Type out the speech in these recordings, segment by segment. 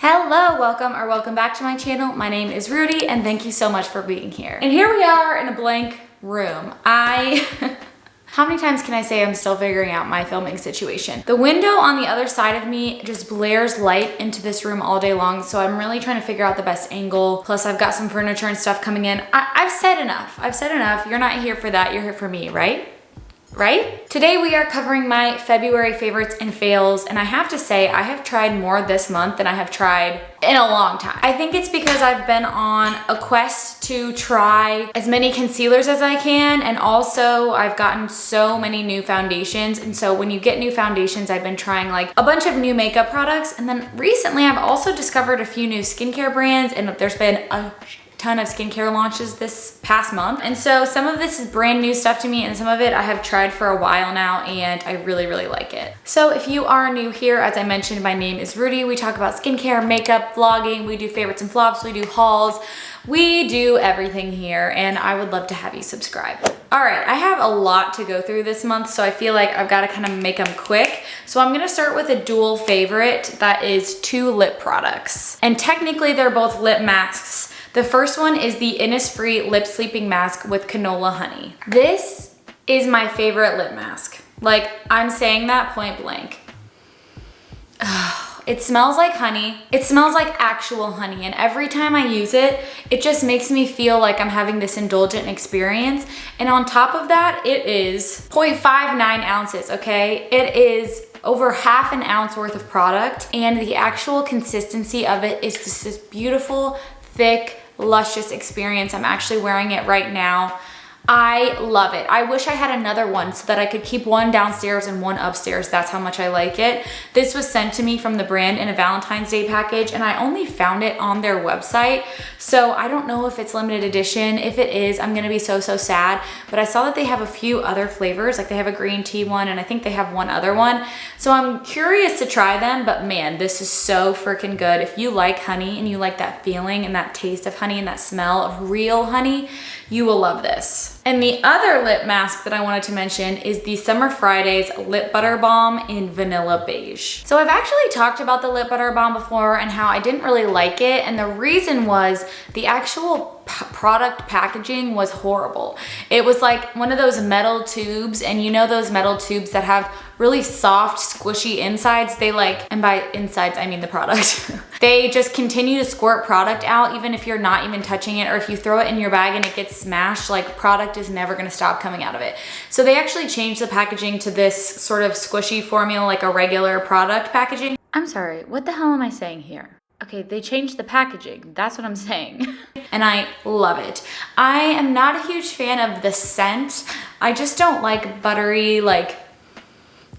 Hello, welcome back to my channel. My name is Rudi and thank you so much for being here. And here we are in a blank room. How many times can I say I'm still figuring out my filming situation? The window on the other side of me just blares light into this room all day long, so I'm really trying to figure out the best angle. Plus I've got some furniture and stuff coming in. I've said enough. You're not here for that, you're here for me, right? Today we are covering my February favorites and fails, and I have to say I have tried more this month than I have tried in a long time. I think it's because I've been on a quest to try as many concealers as I can, and also I've gotten so many new foundations, and so when you get new foundations, I've been trying like a bunch of new makeup products, and then recently I've also discovered a few new skincare brands, and there's been a ton of skincare launches this past month. And so some of this is brand new stuff to me and some of it I have tried for a while now and I really like it. So if you are new here, as I mentioned, my name is Rudi. We talk about skincare, makeup, vlogging, we do favorites and flops, we do hauls, we do everything here and I would love to have you subscribe. All right, I have a lot to go through this month, so I feel like I've got to kind of make them quick. So I'm gonna start with a dual favorite that is two lip products. And technically they're both lip masks. The first one is the Innisfree Lip Sleeping Mask with Canola Honey. This is my favorite lip mask. Like, I'm saying that point blank. It smells like honey. It smells like actual honey. And every time I use it, it just makes me feel like I'm having this indulgent experience. And on top of that, it is 0.59 ounces, okay? It is over half an ounce worth of product. And the actual consistency of it is just this beautiful, thick, luscious experience. I'm actually wearing it right now. I love it. I wish I had another one so that I could keep one downstairs and one upstairs. That's how much I like it. This was sent to me from the brand in a Valentine's Day package and I only found it on their website. So I don't know if it's limited edition. If it is, I'm gonna be so sad. But I saw that they have a few other flavors, like they have a green tea one and I think they have one other one. So I'm curious to try them, but man, this is so freaking good. If you like honey and you like that feeling and that taste of honey and that smell of real honey, you will love this. And the other lip mask that I wanted to mention is the Summer Fridays Lip Butter Balm in Vanilla Beige. So I've actually talked about the Lip Butter Balm before and how I didn't really like it. And the reason was the actual product packaging was horrible. It was like one of those metal tubes, and you know those metal tubes that have really soft, squishy insides? They like, and by insides, I mean the product. They just continue to squirt product out even if you're not even touching it, or if you throw it in your bag and it gets smashed, like product is never gonna stop coming out of it. So they actually changed the packaging to this sort of squishy formula, like a regular product packaging. I'm sorry, what the hell am I saying here? Okay, they changed the packaging. That's what I'm saying. And I love it. I am not a huge fan of the scent. I just don't like buttery, like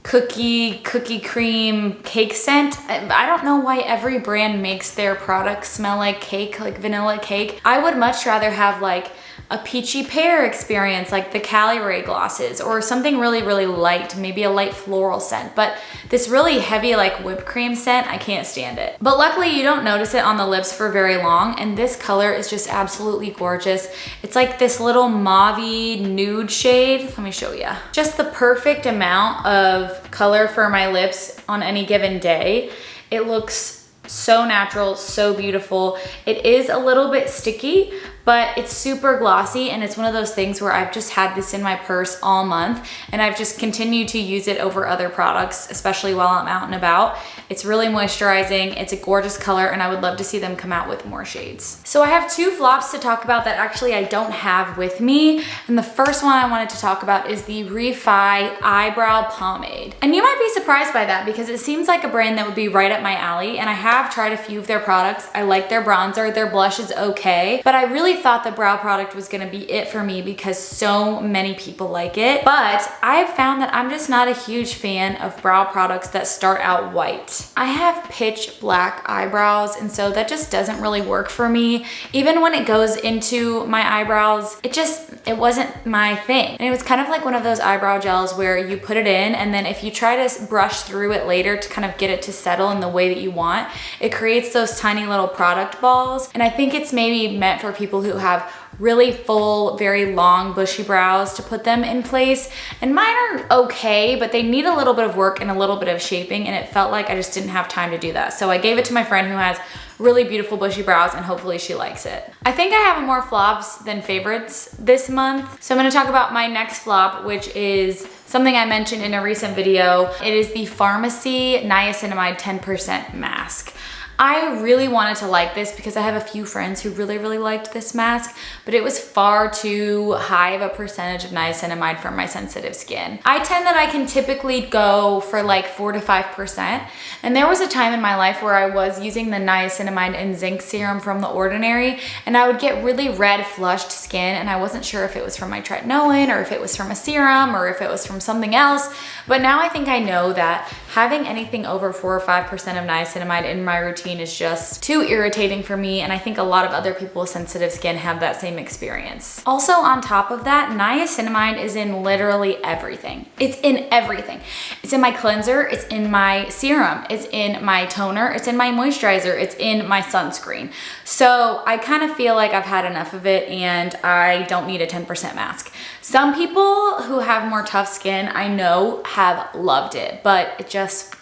cookie cream cake scent. I don't know why every brand makes their products smell like cake, like vanilla cake. I would much rather have like a peachy pear experience like the Cali glosses, or something really light, maybe a light floral scent. But this really heavy like whipped cream scent, I can't stand it. But luckily you don't notice it on the lips for very long, and this color is just absolutely gorgeous. It's like this little mauve-y nude shade. Let me show you. Just the perfect amount of color for my lips on any given day. It looks so natural, so beautiful. It is a little bit sticky, but it's super glossy, and it's one of those things where I've just had this in my purse all month and I've just continued to use it over other products, especially while I'm out and about. It's really moisturizing, it's a gorgeous color, and I would love to see them come out with more shades. So I have two flops to talk about that actually I don't have with me, and the first one I wanted to talk about is the Refi Eyebrow Pomade. And you might be surprised by that because it seems like a brand that would be right up my alley, and I have tried a few of their products. I like their bronzer, their blush is okay, but I really thought the brow product was gonna be it for me because so many people like it. But I've found that I'm just not a huge fan of brow products that start out white. I have pitch black eyebrows, and so that just doesn't really work for me. Even when it goes into my eyebrows, it wasn't my thing. And it was kind of like one of those eyebrow gels where you put it in, and then if you try to brush through it later to kind of get it to settle in the way that you want, it creates those tiny little product balls. And I think it's maybe meant for people who have really full, very long, bushy brows to put them in place. And mine are okay, but they need a little bit of work and a little bit of shaping, and it felt like I just didn't have time to do that. So I gave it to my friend who has really beautiful bushy brows, and hopefully she likes it. I think I have more flops than favorites this month. So I'm gonna talk about my next flop, which is something I mentioned in a recent video. It is the Pharmacy Niacinamide 10% mask. I really wanted to like this because I have a few friends who really liked this mask, but it was far too high of a percentage of niacinamide for my sensitive skin. I can typically go for like 4 to 5%. And there was a time in my life where I was using the niacinamide and zinc serum from The Ordinary, and I would get really red flushed skin, and I wasn't sure if it was from my tretinoin or if it was from a serum or if it was from something else. But now I think I know that having anything over 4 or 5% of niacinamide in my routine is just too irritating for me, and I think a lot of other people with sensitive skin have that same experience. Also, on top of that, niacinamide is in literally everything. It's in everything. It's in my cleanser, it's in my serum, it's in my toner, it's in my moisturizer, it's in my sunscreen. So I kind of feel like I've had enough of it and I don't need a 10% mask. Some people who have more tough skin, I know, have loved it, but it just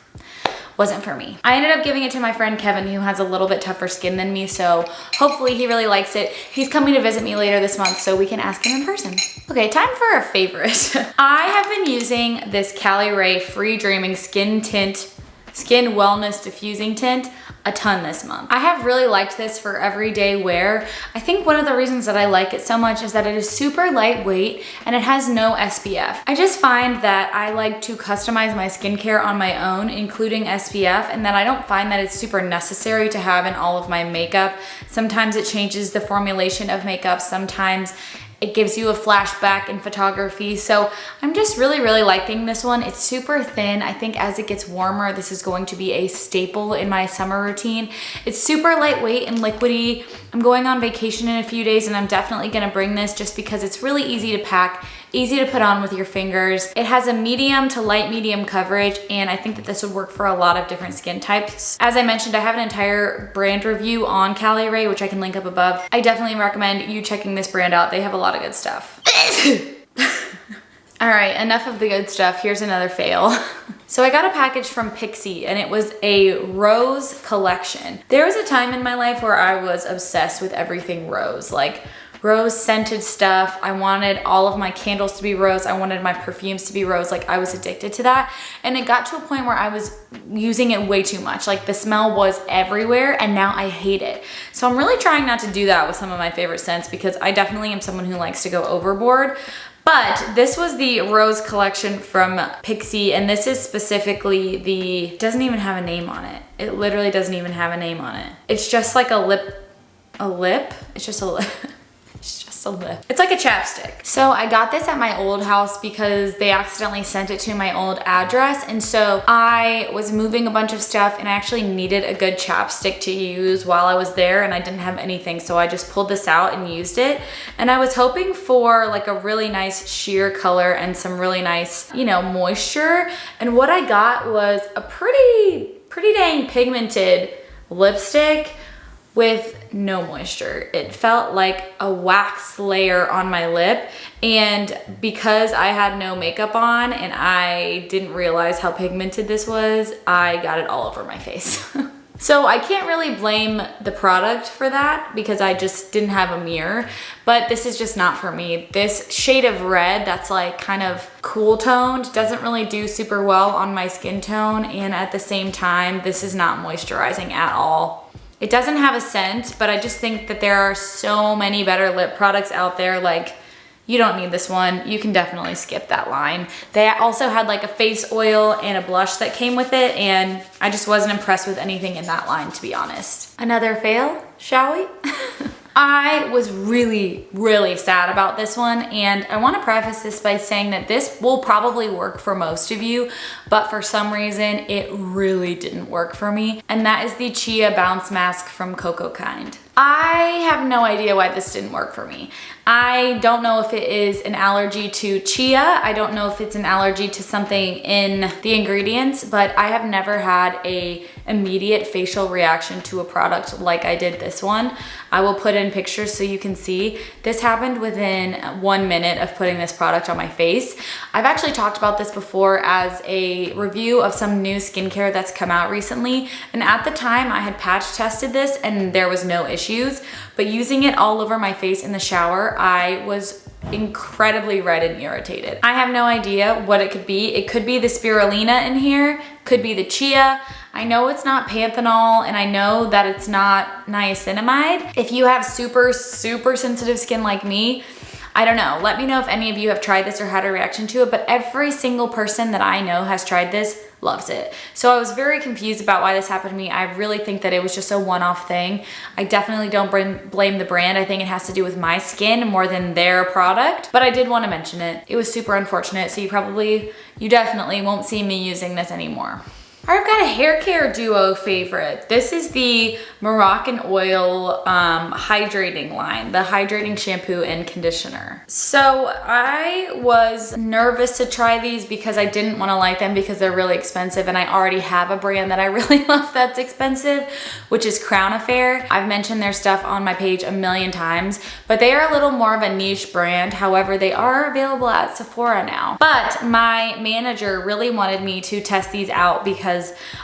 wasn't for me. I ended up giving it to my friend Kevin, who has a little bit tougher skin than me, so hopefully he really likes it. He's coming to visit me later this month, so we can ask him in person. Okay, time for a favorite. I have been using this Cali Free Dreaming Skin Wellness Diffusing Tint a ton this month. I have really liked this for everyday wear. I think one of the reasons that I like it so much is that it is super lightweight and it has no SPF. I just find that I like to customize my skincare on my own, including SPF, and that I don't find that it's super necessary to have in all of my makeup. Sometimes it changes the formulation of makeup, sometimes it gives you a flashback in photography. So I'm just really liking this one. It's super thin. I think as it gets warmer, this is going to be a staple in my summer routine. It's super lightweight and liquidy. I'm going on vacation in a few days and I'm definitely gonna bring this just because it's really easy to pack, easy to put on with your fingers. It has a medium to light medium coverage, and I think that this would work for a lot of different skin types. As I mentioned, I have an entire brand review on Cali, which I can link up above. I definitely recommend you checking this brand out. They have a lot of good stuff. All right, enough of the good stuff. Here's another fail. So I got a package from Pixi and it was a rose collection. There was a time in my life where I was obsessed with everything rose, like rose scented stuff. I wanted all of my candles to be rose. I wanted my perfumes to be rose. Like, I was addicted to that. And it got to a point where I was using it way too much. Like, the smell was everywhere and now I hate it. So I'm really trying not to do that with some of my favorite scents because I definitely am someone who likes to go overboard. But this was the rose collection from Pixi, and this is specifically the, doesn't even have a name on it. It literally doesn't even have a name on it. It's just like a lip? It's just a lip. It's just a lip. It's like a chapstick. So I got this at my old house because they accidentally sent it to my old address. And so I was moving a bunch of stuff and I actually needed a good chapstick to use while I was there and I didn't have anything. So I just pulled this out and used it. And I was hoping for like a really nice sheer color and some really nice, you know, moisture. And what I got was a pretty dang pigmented lipstick with no moisture. It felt like a wax layer on my lip, and because I had no makeup on and I didn't realize how pigmented this was, I got it all over my face. So I can't really blame the product for that because I just didn't have a mirror, but this is just not for me. This shade of red that's like kind of cool toned doesn't really do super well on my skin tone, and at the same time, this is not moisturizing at all. It doesn't have a scent, but I just think that there are so many better lip products out there. Like, you don't need this one. You can definitely skip that line. They also had like a face oil and a blush that came with it, and I just wasn't impressed with anything in that line, to be honest. Another fail, shall we? I was really sad about this one, and I want to preface this by saying that this will probably work for most of you, but for some reason it really didn't work for me, and that is the Chia Bounce Mask from Coco Kind. I have no idea why this didn't work for me. I don't know if it is an allergy to chia. I don't know if it's an allergy to something in the ingredients, but I have never had a immediate facial reaction to a product like I did this one. I will put in pictures so you can see. This happened within 1 minute of putting this product on my face. I've actually talked about this before as a review of some new skincare that's come out recently. And at the time I had patch tested this and there was no issues, but using it all over my face in the shower, I was incredibly red and irritated. I have no idea what it could be. It could be the spirulina in here, could be the chia. I know it's not panthenol and I know that it's not niacinamide. If you have super sensitive skin like me, I don't know. Let me know if any of you have tried this or had a reaction to it, but every single person that I know has tried this loves it. So I was very confused about why this happened to me. I really think that it was just a one-off thing. I definitely don't blame the brand. I think it has to do with my skin more than their product, but I did want to mention it. It was super unfortunate, so you definitely won't see me using this anymore. I've got a hair care duo favorite. This is the Moroccan Oil hydrating line, the hydrating shampoo and conditioner. So I was nervous to try these because I didn't want to like them because they're really expensive, and I already have a brand that I really love that's expensive, which is Crown Affair. I've mentioned their stuff on my page a million times, but they are a little more of a niche brand. However, they are available at Sephora now. But my manager really wanted me to test these out because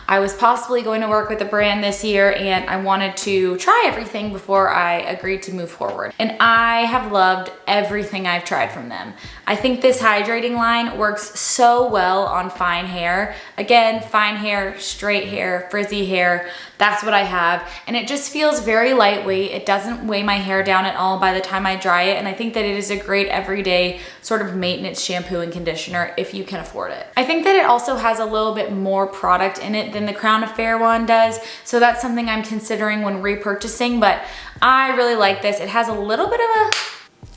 I was possibly going to work with a brand this year and I wanted to try everything before I agreed to move forward. And I have loved everything I've tried from them. I think this hydrating line works so well on fine hair. Again, fine hair, straight hair, frizzy hair, that's what I have. And it just feels very lightweight. It doesn't weigh my hair down at all by the time I dry it. And I think that it is a great everyday sort of maintenance shampoo and conditioner if you can afford it. I think that it also has a little bit more product in it than the Crown Affair one does. So that's something I'm considering when repurchasing, but I really like this. It has a little bit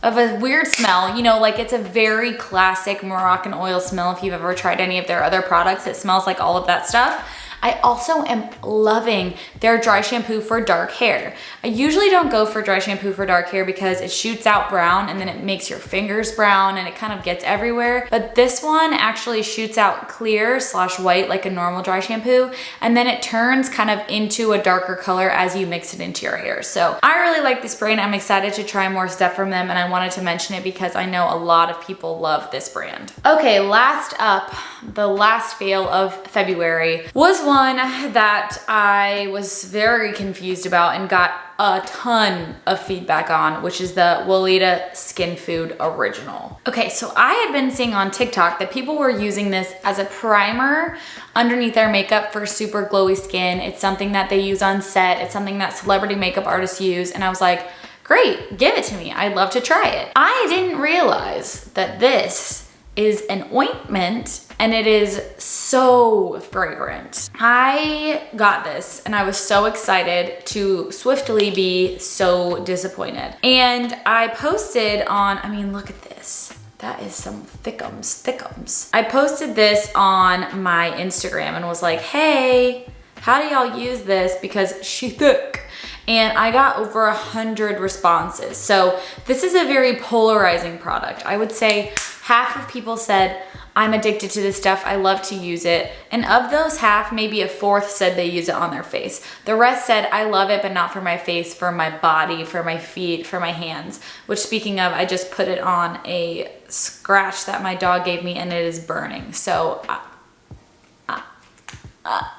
of a weird smell, you know, like it's a very classic Moroccan Oil smell. If you've ever tried any of their other products, it smells like all of that stuff. I also am loving their dry shampoo for dark hair. I usually don't go for dry shampoo for dark hair because it shoots out brown and then it makes your fingers brown and it kind of gets everywhere. But this one actually shoots out clear / white like a normal dry shampoo, and then it turns kind of into a darker color as you mix it into your hair. So I really like this brand. I'm excited to try more stuff from them, and I wanted to mention it because I know a lot of people love this brand. Okay, last up, the last fail of February was one that I was very confused about and got a ton of feedback on, which is the Weleda Skin Food Original. Okay, so I had been seeing on TikTok that people were using this as a primer underneath their makeup for super glowy skin. It's something that they use on set. It's something that celebrity makeup artists use. And I was like, great, give it to me. I'd love to try it. I didn't realize that this is an ointment and it is so fragrant. I got this and I was so excited to swiftly be so disappointed. And I posted on, I mean, look at this. That is some thickums. I posted this on my Instagram and was like, hey, how do y'all use this? Because she thick. And I got over 100 responses. So this is a very polarizing product. I would say half of people said, I'm addicted to this stuff, I love to use it. And of those half, maybe a fourth said they use it on their face. The rest said, I love it, but not for my face, for my body, for my feet, for my hands. Which, speaking of, I just put it on a scratch that my dog gave me and it is burning. So,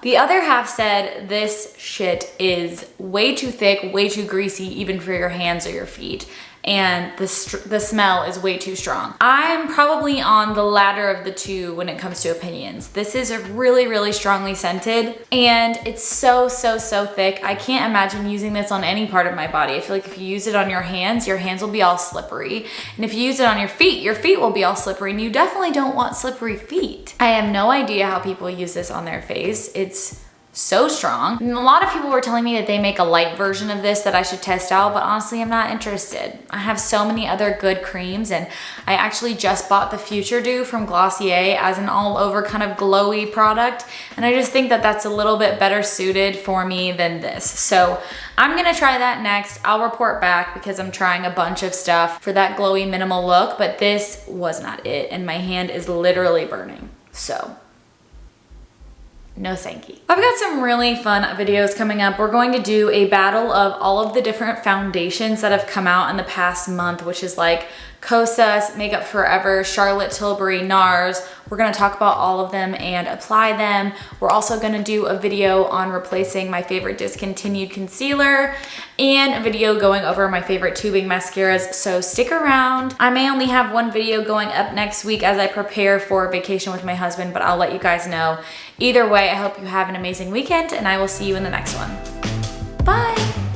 the other half said this shit is way too thick, way too greasy, even for your hands or your feet. And the smell is way too strong. I'm probably on the latter of the two when it comes to opinions. This is a really strongly scented and it's so thick. I can't imagine using this on any part of my body. I feel like if you use it on your hands will be all slippery. And if you use it on your feet will be all slippery, and you definitely don't want slippery feet. I have no idea how people use this on their face. It's so strong. And a lot of people were telling me that they make a light version of this that I should test out, but honestly, I'm not interested. I have so many other good creams, and I actually just bought the Future Dew from Glossier as an all over kind of glowy product. And I just think that that's a little bit better suited for me than this. So I'm gonna try that next. I'll report back because I'm trying a bunch of stuff for that glowy minimal look, but this was not it. And my hand is literally burning. So no thank you. I've got some really fun videos coming up. We're going to do a battle of all of the different foundations that have come out in the past month, which is like Kosas, Makeup Forever, Charlotte Tilbury, NARS. We're gonna talk about all of them and apply them. We're also gonna do a video on replacing my favorite discontinued concealer and a video going over my favorite tubing mascaras, so stick around. I may only have one video going up next week as I prepare for vacation with my husband, but I'll let you guys know. Either way, I hope you have an amazing weekend and I will see you in the next one. Bye.